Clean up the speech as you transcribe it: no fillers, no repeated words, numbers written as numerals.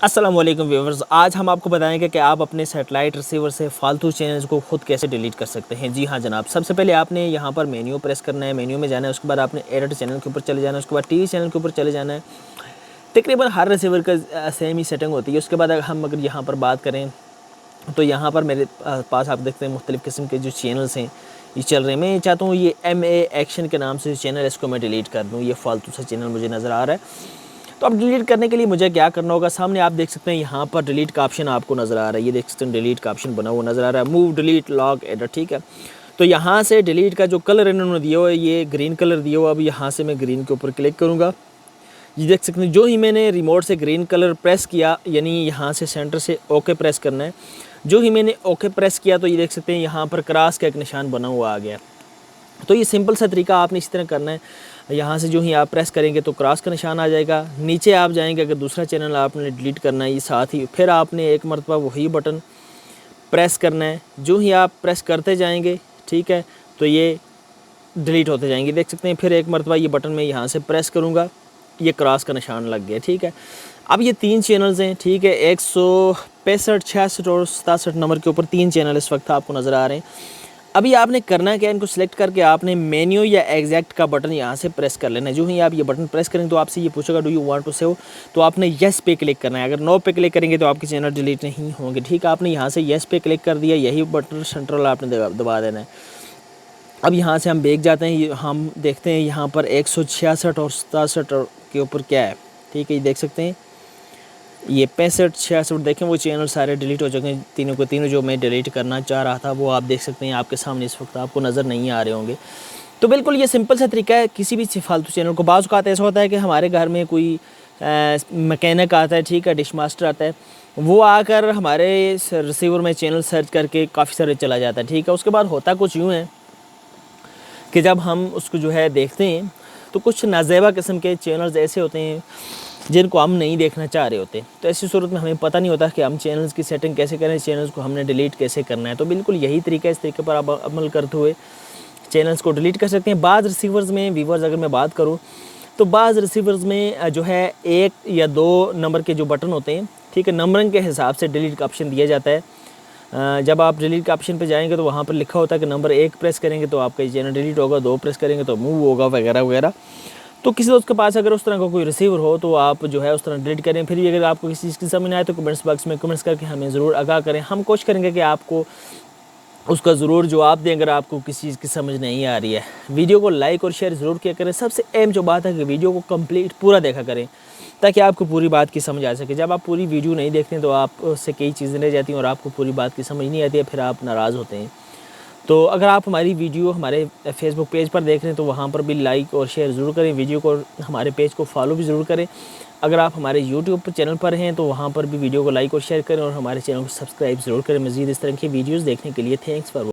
अस्सलाम वालेकुम व्यूअर्स, आज हम आपको बताएंगे कि आप अपने सैटेलाइट रिसीवर से फालतू चैनल्स को खुद कैसे डिलीट कर सकते हैं। जी हाँ जनाब, सबसे पहले आपने यहाँ पर मेन्यू प्रेस करना है, मेन्यू में जाना है, उसके बाद आपने एडिट चैनल के ऊपर चले जाना है, उसके बाद टीवी चैनल के ऊपर चले जाना है। तकरीबन हर रिसीवर का सेम ही सेटिंग होती है। उसके बाद हम अगर यहाँ पर बात करें तो यहाँ पर मेरे पास आप देखते हैं मुख्तलिफ़ किस्म के जो चैनल्स हैं ये चल रहे हैं। मैं चाहता हूँ ये MA एक्शन के नाम से चैनल, इसको मैं डिलीट कर दूँ। ये फालतू सा चैनल मुझे नज़र आ रहा है। तो अब डिलीट करने के लिए मुझे क्या करना होगा, सामने आप देख सकते हैं यहाँ पर डिलीट का ऑप्शन आपको नज़र आ रहा है। ये देख सकते हैं डिलीट का ऑप्शन बना हुआ नज़र आ रहा है, मूव डिलीट लॉक एडिट, ठीक है। तो यहाँ से डिलीट का जो कलर इन्होंने दिया हुआ है ये ग्रीन कलर दिया हुआ। अब यहाँ से मैं ग्रीन के ऊपर क्लिक करूँगा। ये देख सकते हैं जो ही मैंने रिमोट से ग्रीन कलर प्रेस किया, यानी यहाँ से सेंटर से ओके प्रेस करना है। जो ही मैंने ओके प्रेस किया तो ये देख सकते हैं यहाँ पर क्रॉस का एक निशान बना हुआ आ गया। तो ये सिंपल सा तरीका आपने इस तरह करना है। यहाँ से जो ही आप प्रेस करेंगे तो क्रॉस का निशान आ जाएगा। नीचे आप जाएंगे, अगर दूसरा चैनल आपने डिलीट करना है, ये साथ ही फिर आपने एक मरतबा वही बटन प्रेस करना है। जो ही आप प्रेस करते जाएंगे, ठीक है, तो ये डिलीट होते जाएंगे। देख सकते हैं फिर एक मरतबा ये बटन मैं यहाँ से प्रेस करूँगा, ये क्रॉस का निशान लग गया, ठीक है। अब ये 3 चैनल्स हैं, ठीक है, 165, 66 और 67 नंबर के ऊपर 3 चैनल इस वक्त आपको नज़र आ रहे हैं। अभी आपने करना क्या है, इनको सेलेक्ट करके आपने मेन्यू या एग्जैक्ट का बटन यहाँ से प्रेस कर लेना है। जो ही आप ये बटन प्रेस करेंगे तो आपसे ये पूछेगा do you want to save, तो आपने येस पे क्लिक करना है। अगर नो पे क्लिक करेंगे तो आपके चैनल डिलीट नहीं होंगे, ठीक है। आपने यहाँ से येस पे क्लिक कर दिया, यही बटन सेंट्रल आपने दबा देना है। अब यहाँ से हम बैक जाते हैं, हम देखते हैं यहाँ पर 166 और 67 के ऊपर क्या है, ठीक है। ये देख सकते हैं ये 65, 66 देखें वो चैनल सारे डिलीट हो चुके हैं, तीनों को तीनों। जो मैं डिलीट करना चाह रहा था वो आप देख सकते हैं आपके सामने इस वक्त आपको नज़र नहीं आ रहे होंगे। तो बिल्कुल ये सिंपल सा तरीका है किसी भी फालतू चैनल को। बाज़ औक़ात ऐसा होता है कि हमारे घर में कोई मैकेनिक आता है, ठीक है, डिश मास्टर आता है, वो आकर हमारे रिसीवर में चैनल सर्च करके काफ़ी सारे चला जाता है, ठीक है। उसके बाद होता कुछ यूँ है कि जब हम उसको जो है देखते हैं तो कुछ नाजेबा किस्म के चैनल्स ऐसे होते हैं जिनको हम नहीं देखना चाह रहे होते। तो ऐसी सूरत में हमें पता नहीं होता कि हम चैनल्स की सेटिंग कैसे करें, चैनल्स को हमने डिलीट कैसे करना है। तो बिल्कुल यही तरीका है, इस तरीके पर आप अमल करते हुए चैनल्स को डिलीट कर सकते हैं। बाज़ रिसीवर्स में व्यूवर्स अगर मैं बात करूँ तो बाज़ रिसीवर्स में जो है 1 या 2 नंबर के जो बटन होते हैं, ठीक है, नंबरिंग के हिसाब से डिलीट का ऑप्शन दिया जाता है। जब आप डिलीट का ऑप्शन पे जाएंगे तो वहाँ पर लिखा होता है कि नंबर 1 प्रेस करेंगे तो आपका चैनल डिलीट होगा, 2 प्रेस करेंगे तो मूव होगा, वगैरह वगैरह। तो किसी दोस्त के पास अगर उस तरह का कोई रिसीवर हो तो आप जो है उस तरह डिलीट करें। फिर भी अगर आपको किसी चीज़ की समझ नहीं आए तो कमेंट्स बॉक्स में कमेंट्स करके हमें ज़रूर आगाह करें। हम कोशिश करेंगे कि आपको उसका ज़रूर जवाब दें अगर आपको किसी चीज़ की समझ नहीं आ रही है। वीडियो को लाइक और शेयर ज़रूर किया करें। सबसे अहम जो बात है कि वीडियो को कंप्लीट पूरा देखा करें ताकि आपको पूरी बात की समझ आ सके। जब आप पूरी वीडियो नहीं देखते हैं तो आपसे कई चीज़ें रह जाती हैं और आपको पूरी बात की समझ नहीं आती है, फिर आप नाराज़ होते हैं। तो अगर आप हमारी वीडियो हमारे फेसबुक पेज पर देख रहे हैं तो वहाँ पर भी लाइक और शेयर ज़रूर करें। वीडियो को, हमारे पेज को फॉलो भी ज़रूर करें। अगर आप हमारे यूट्यूब चैनल पर हैं तो वहाँ पर भी वीडियो को लाइक और शेयर करें और हमारे चैनल को सब्सक्राइब ज़रूर करें। मज़ीद इस तरह की वीडियोज़ देखने के लिए थैंक्स फॉर